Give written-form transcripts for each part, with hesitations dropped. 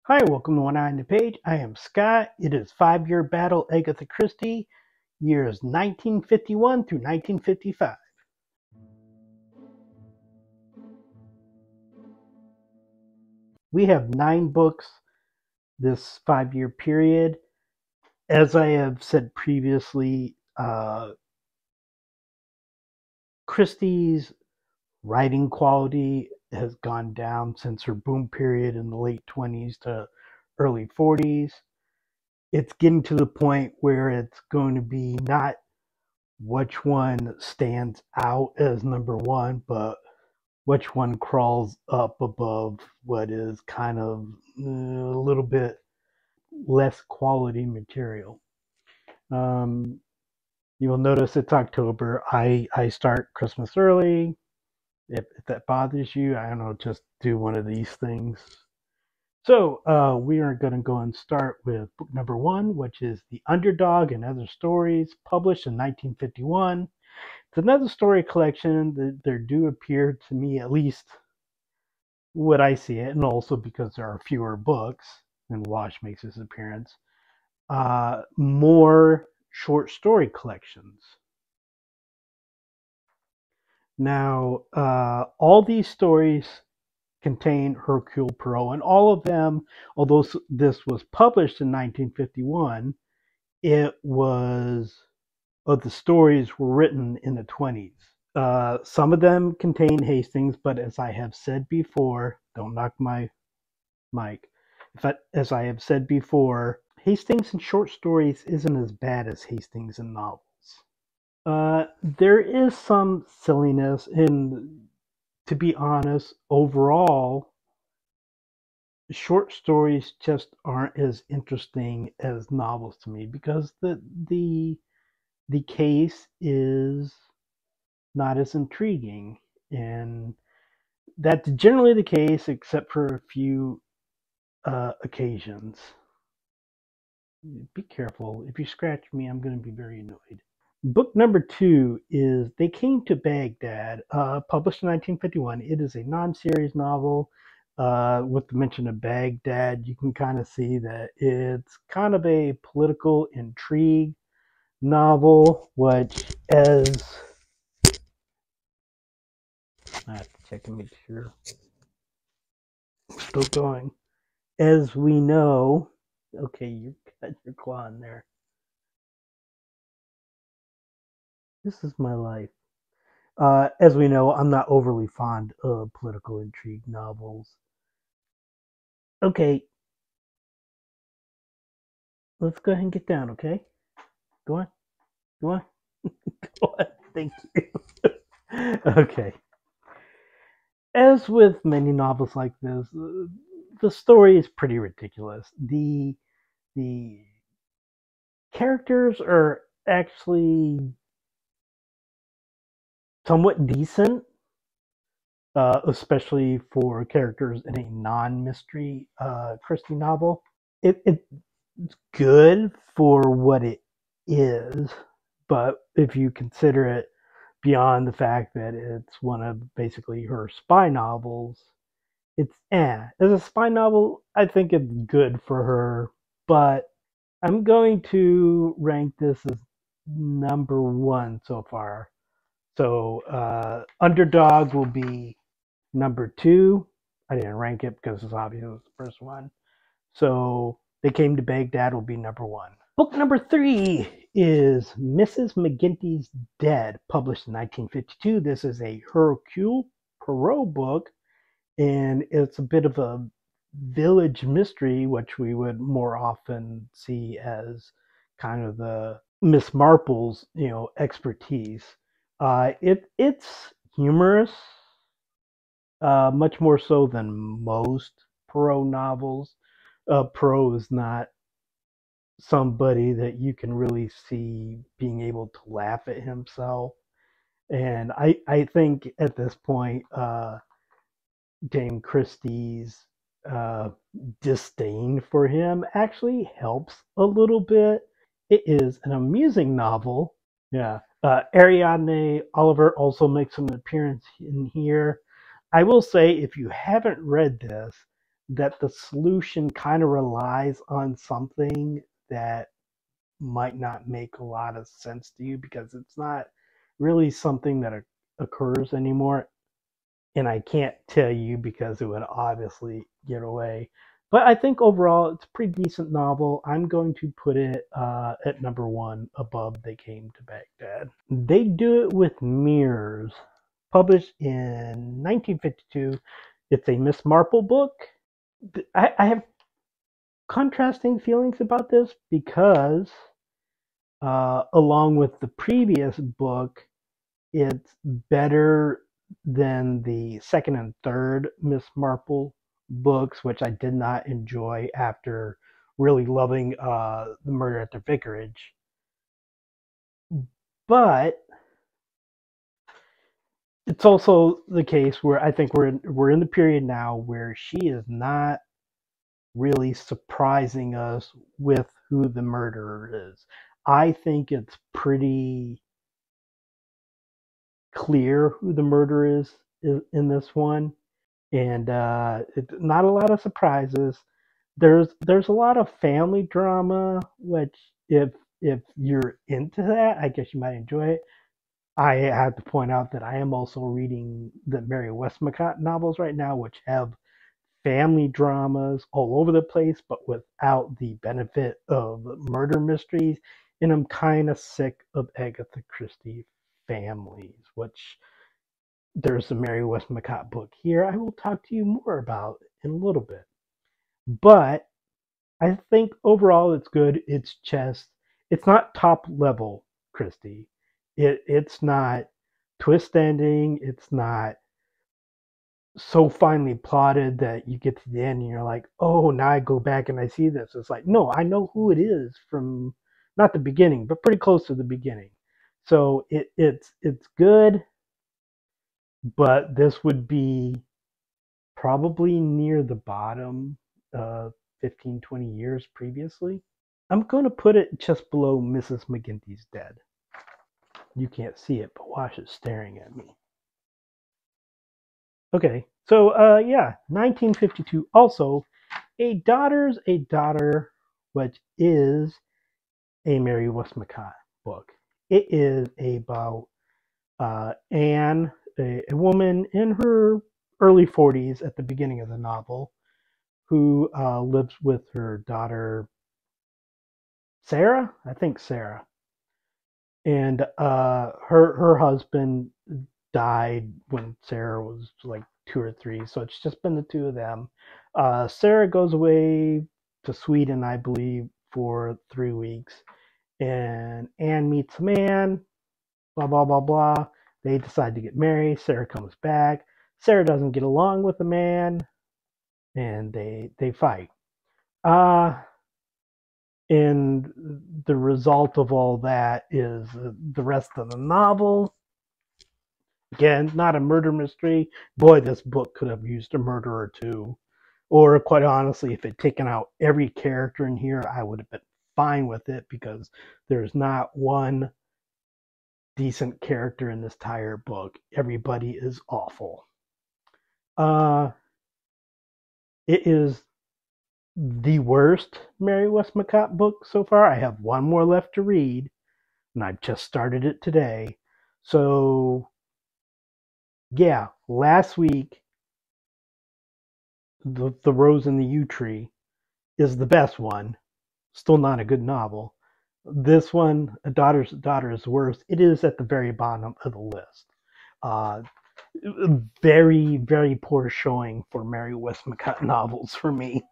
Hi, welcome to One Eye on the Page. I am Scott. It is Five-Year Battle Agatha Christie, years 1951 through 1955. We have 9 books this 5-year period. As I have said previously, Christie's writing quality has gone down since her boom period in the late 20s to early 40s. It's getting to the point where it's going to be not which one stands out as number one, but which one crawls up above what is kind of a little bit less quality material. You will notice it's October. I start Christmas early. If that bothers you, I don't know, just do one of these things. So we are going to go and start with book number 1, which is The Underdog and Other Stories, published in 1951. It's another story collection that there do appear to me, at least what I see it, and also because there are fewer books, and Wash makes his appearance, more short story collections. Now, all these stories contain Hercule Poirot, and all of them, although this was published in 1951, the stories were written in the 20s. Some of them contain Hastings, but as I have said before, don't knock my mic. As I have said before, Hastings in short stories isn't as bad as Hastings in novels. There is some silliness, and to be honest, overall, short stories just aren't as interesting as novels to me because the case is not as intriguing, and that's generally the case except for a few occasions. Be careful. If you scratch me, I'm going to be very annoyed. Book number 2 is They Came to Baghdad, published in 1951. It is a non-series novel. With the mention of Baghdad, you can kind of see that it's kind of a political intrigue novel, which, as I have to check and make sure. Still going. As we know, okay, you got your claw in there. This is my life. As we know, I'm not overly fond of political intrigue novels. Okay, let's go ahead and get down, okay? Go on. Go on. Go on. Thank you. Okay. As with many novels like this, the story is pretty ridiculous. The characters are actually somewhat decent, especially for characters in a non-mystery Christie novel. It's good for what it is, but if you consider it beyond the fact that it's one of basically her spy novels, it's As a spy novel, I think it's good for her, but I'm going to rank this as number 1 so far. So Underdog will be number 2. I didn't rank it because it's obvious it was the first one. So They Came to Baghdad will be number 1. Book number 3 is Mrs. McGinty's Dead, published in 1952. This is a Hercule Poirot book, and it's a bit of a village mystery, which we would more often see as kind of the Miss Marple's, expertise. It's humorous, much more so than most Poirot novels. Poirot is not somebody that you can really see being able to laugh at himself, and I think at this point, Dame Christie's disdain for him actually helps a little bit. It is an amusing novel. Yeah. Ariadne Oliver also makes an appearance in here. I will say, if you haven't read this, that the solution kind of relies on something that might not make a lot of sense to you because it's not really something that occurs anymore. And I can't tell you because it would obviously give away. But I think overall it's a pretty decent novel. I'm going to put it at number one above They Came to Baghdad. They Do It with Mirrors, published in 1952. It's a Miss Marple book. I have contrasting feelings about this because, along with the previous book, it's better than the second and third Miss Marple books, which I did not enjoy after really loving The Murder at the Vicarage. But it's also the case where I think we're in the period now where she is not really surprising us with who the murderer is. I think it's pretty clear who the murderer is in this one, and not a lot of surprises. There's a lot of family drama, which if you're into that, I guess you might enjoy it. I have to point out that I am also reading the Mary Westmacott novels right now, which have family dramas all over the place, but without the benefit of murder mysteries. And I'm kind of sick of Agatha Christie families, which there's a Mary Westmacott book here I will talk to you more about in a little bit. But I think overall it's good. It's just, it's not top level Christie. It's not twist ending. It's not so finely plotted that you get to the end and you're like, oh, now I go back and I see this. It's like, no, I know who it is from not the beginning, but pretty close to the beginning. So it's good, but this would be probably near the bottom 15, 20 years previously. I'm going to put it just below Mrs. McGinty's Dead. You can't see it, but Wash is staring at me. Okay, so yeah, 1952. Also, A Daughter's a Daughter, which is a Mary Westmacott book. It is about Anne, a woman in her early 40s at the beginning of the novel, who lives with her daughter Sarah, I think Sarah, and her husband died when Sarah was like 2 or 3, so it's just been the two of them. Sarah goes away to Sweden, I believe, for 3 weeks, and Anne meets a man. Blah blah blah blah. They decide to get married. Sarah comes back. Sarah doesn't get along with the man, and they fight. Uh and the result of all that is the rest of the novel. Again, not a murder mystery. Boy, this book could have used a murderer too. Or quite honestly, if it had taken out every character in here, I would have been fine with it because there's not one decent character in this entire book. Everybody is awful. Uh, it is the worst Mary Westmacott book so far. I have one more left to read, and I've just started it today. So, yeah, last week, the Rose and the Yew Tree is the best one. Still not a good novel. This one, A Daughter's Daughter, is worse. It is at the very bottom of the list. Uh, very, very poor showing for Mary Westmacott novels for me.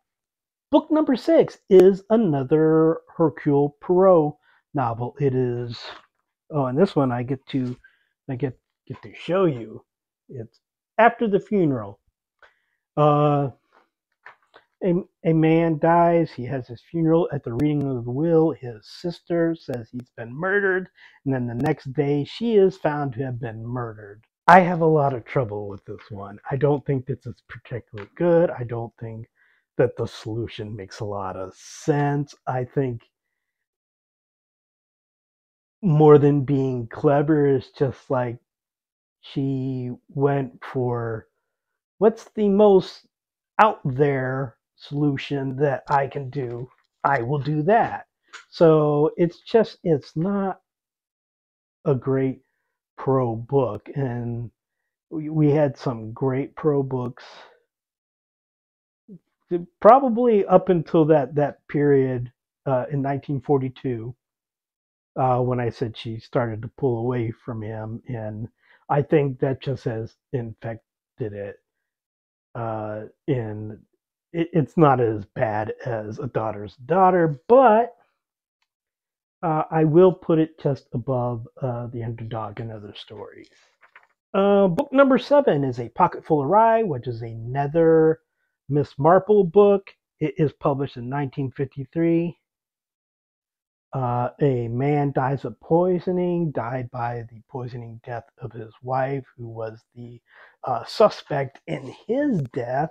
Book number 6 is another Hercule Poirot novel. It is, oh, and this one I get to show you. It's After the Funeral. A man dies. He has his funeral. At the reading of the will, his sister says he's been murdered, and then the next day she is found to have been murdered. I have a lot of trouble with this one. I don't think this is particularly good. I don't think that the solution makes a lot of sense. I think more than being clever is just like she went for what's the most out there solution that I can do, I will do that. So it's not a great pro book, and we had some great pro books probably up until that period in 1942 when I said she started to pull away from him, and I think that just has infected it. And it's not as bad as A Daughter's Daughter, but I will put it just above The Underdog and Other Stories. Book number 7 is A Pocket Full of Rye, which is another Miss Marple book. It is published in 1953. A man dies of poisoning, died by the poisoning death of his wife, who was the suspect in his death.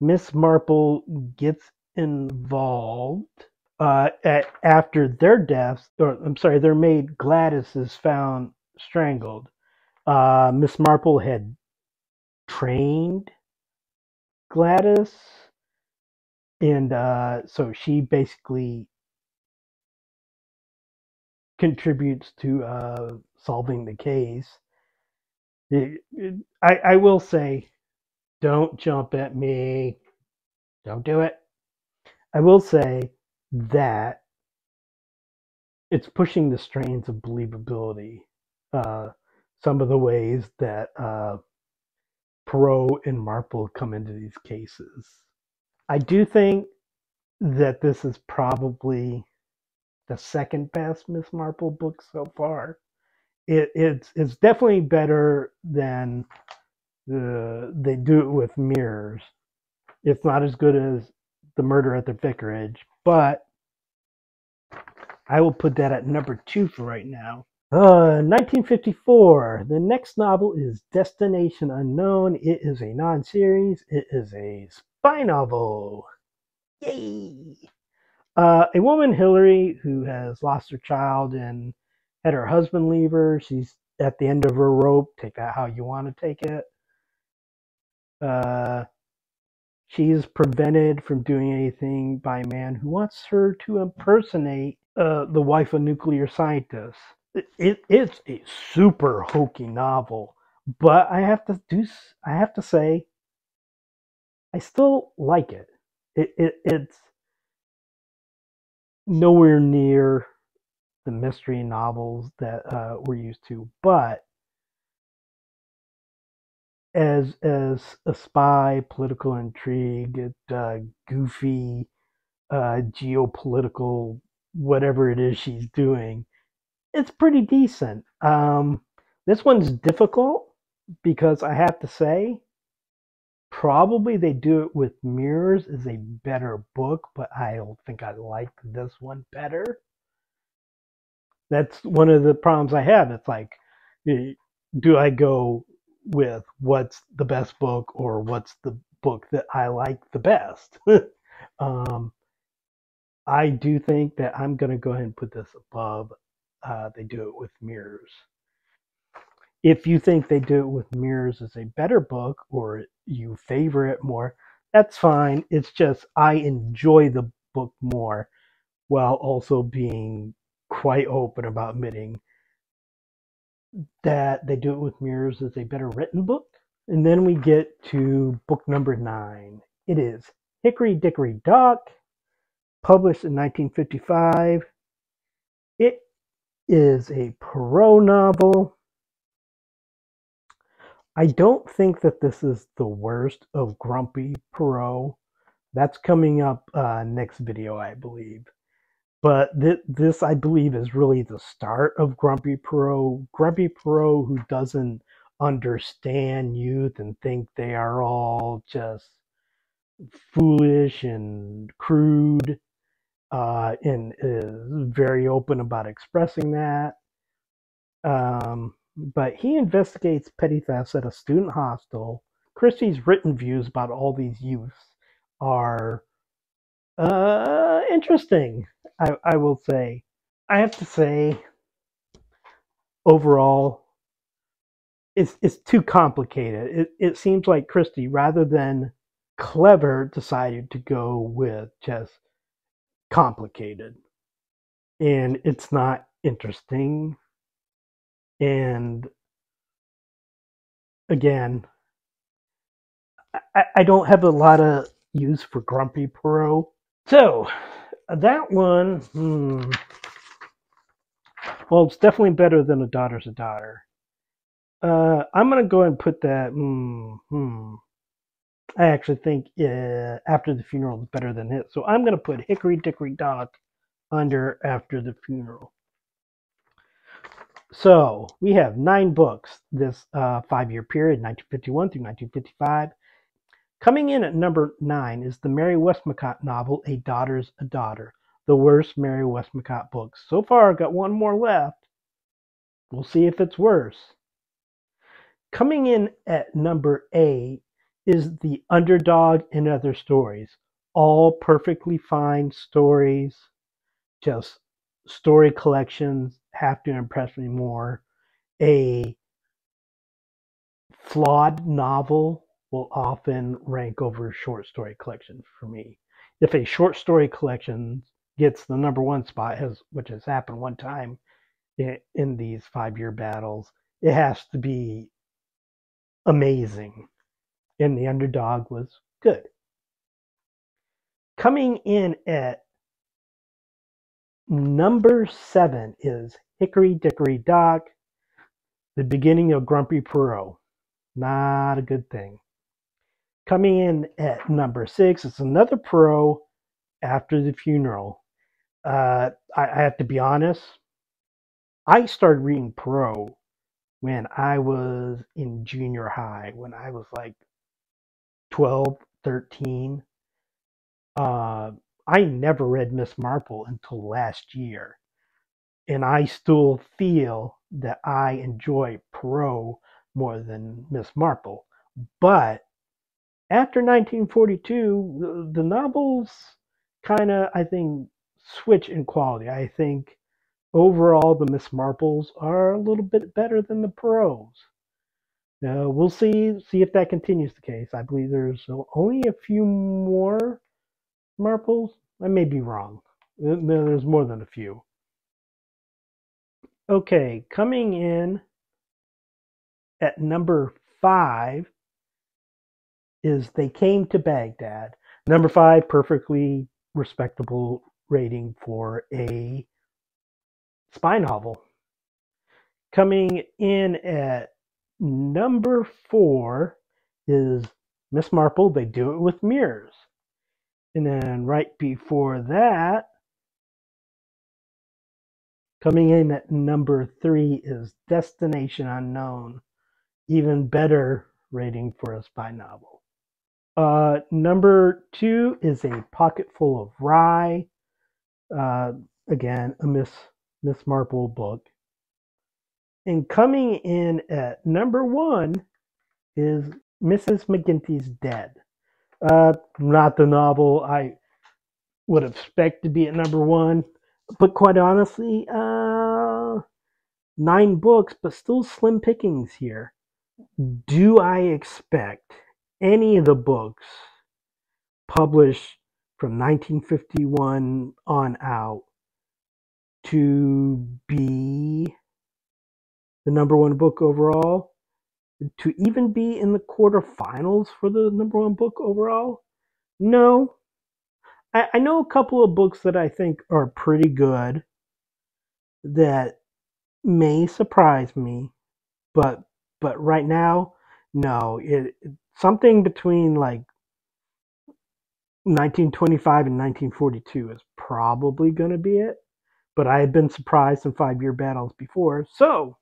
Miss Marple gets involved after their deaths, or I'm sorry, their maid Gladys is found strangled. Miss Marple had trained Gladys, and so she basically contributes to solving the case. I will say, don't jump at me. Don't do it. I will say that it's pushing the strains of believability. Uh, some of the ways that Perot and Marple come into these cases. I do think that this is probably the second best Miss Marple book so far. It's definitely better than They Do It with Mirrors. It's not as good as The Murder at the Vicarage, but I will put that at number 2 for right now. 1954. The next novel is Destination Unknown. It is a non-series. It is a spy novel. Yay! A woman, Hillary, who has lost her child and had her husband leave her. She's at the end of her rope. Take that how you want to take it. She is prevented from doing anything by a man who wants her to impersonate the wife of a nuclear scientist. It's a super hokey novel, but I have to say, I still like it. It's nowhere near the mystery novels that we're used to, but as a spy, political intrigue, goofy, geopolitical, whatever it is she's doing, it's pretty decent. This one's difficult because I have to say, probably They Do It with Mirrors is a better book, but I don't think I like this one better. That's one of the problems I have. It's like, do I go with what's the best book or what's the book that I like the best? um, I do think that I'm going to go ahead and put this above They Do It with Mirrors. If you think They Do It with Mirrors is a better book or you favor it more, that's fine. It's just I enjoy the book more while also being quite open about admitting that They Do It with Mirrors is a better written book. And then we get to book number 9. It is Hickory Dickory Dock, published in 1955. It is a Perot novel. I don't think that this is the worst of Grumpy Perot. That's coming up next video, I believe. But this, I believe, is really the start of Grumpy Perot. Grumpy Perot who doesn't understand youth and think they are all just foolish and crude, and is very open about expressing that. But he investigates petty thefts at a student hostel. Christie's written views about all these youths are interesting, I will say. I have to say, overall, it's too complicated. It seems like Christie, rather than Clever decided to go with just complicated. And it's not interesting. And again, I don't have a lot of use for Grumpy Perot. So that one, well, it's definitely better than A Daughter's a Daughter. I'm gonna go ahead and put that. I actually think After the Funeral is better than it, so I'm gonna put Hickory Dickory Dock under After the Funeral. So we have 9 books this 5-year period, 1951 through 1955. Coming in at number 9 is the Mary Westmacott novel, A Daughter's a Daughter, the worst Mary Westmacott book. So far, I've got one more left. We'll see if it's worse. Coming in at number 8 is The Underdog and Other Stories. All perfectly fine stories, just story collections have to impress me more. A flawed novel will often rank over short story collections for me. If a short story collection gets the number 1 spot, which has happened one time in these 5-year battles, it has to be amazing. And The Underdog was good. Coming in at number 7 is Hickory Dickory Dock, the beginning of Grumpy Perot. Not a good thing. Coming in at number 6 is another Perot, After the Funeral. I have to be honest, I started reading Perot when I was in junior high, when I was like 12, 13. I never read Miss Marple until last year. And I still feel that I enjoy Perot more than Miss Marple. But after 1942, the novels kind of, I think, switch in quality. I think overall the Miss Marples are a little bit better than the Perots. We'll see if that continues the case. I believe there's only a few more Marples. I may be wrong. There's more than a few. Okay, coming in at number 5 is They Came to Baghdad. Number 5, perfectly respectable rating for a spy novel. Coming in at number 4 is Miss Marple, They Do It with Mirrors. And then right before that, coming in at number 3 is Destination Unknown. Even better rating for a spy novel. Number 2 is A Pocketful of Rye. Again, a Miss Marple book. And coming in at number 1 is Mrs. McGinty's Dead. Not the novel I would expect to be at number 1, but quite honestly, 9 books, but still slim pickings here. Do I expect any of the books published from 1951 on out to be the number 1 book overall? To even be in the quarterfinals for the number 1 book overall? No. I know a couple of books that I think are pretty good that may surprise me, but right now, no. Something between like 1925 and 1942 is probably going to be it. But I have been surprised in 5-year battles before. So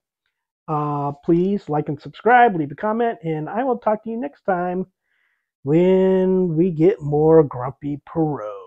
please like and subscribe, leave a comment, and I will talk to you next time when we get more Grumpy Perot.